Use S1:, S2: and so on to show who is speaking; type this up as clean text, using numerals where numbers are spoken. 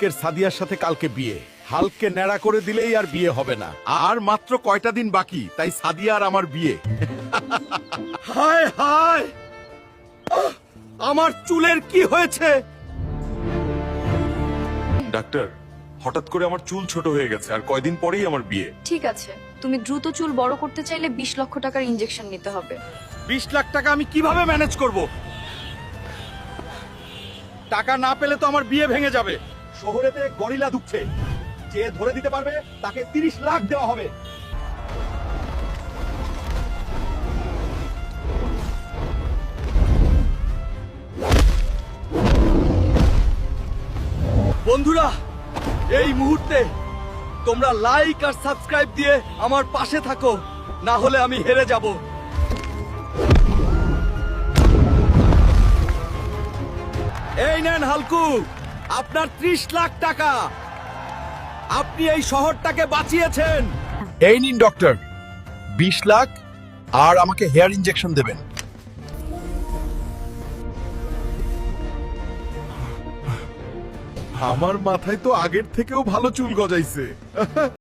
S1: হালকের সাদিয়ার সাথে কালকে বিয়ে। হালকে ন্যাড়া করে দিলেই আর বিয়ে হবে না। আর মাত্র কয়টা দিন বাকি, তাই সাদিয়া আর আমার বিয়ে। হায় হায়, আমার চুলের কি হয়েছে? ডাক্তার, হঠাৎ করে আমার চুল ছোট হয়ে গেছে, আর কয়দিন পরেই আমার বিয়ে।
S2: ঠিক আছে, তুমি দ্রুত চুল বড় করতে চাইলে 20 লক্ষ টাকার ইনজেকশন নিতে হবে।
S1: 20 লাখ টাকা আমি কিভাবে ম্যানেজ করব? টাকা না পেলে তো আমার বিয়ে ভেঙে যাবে। শহরেতে গরিলা ঢুকছে, যে ধরে দিতে পারবে তাকে 30 লাখ দেওয়া হবে। বন্ধুরা, এই মুহূর্তে তোমরা লাইক আর সাবস্ক্রাইব দিয়ে আমার পাশে থাকো, না হলে আমি হেরে যাব। এই নেন হালকু, আপনার 30 লাখ টাকা। আপনি এই শহরটাকে বাঁচিয়েছেন। এই নিন ডক্টর, 20 লাখ, আর আমাকে হেয়ার ইনজেকশন দেবেন। আমার মাথায় তো আগের থেকেও ভালো চুল গজাইছে।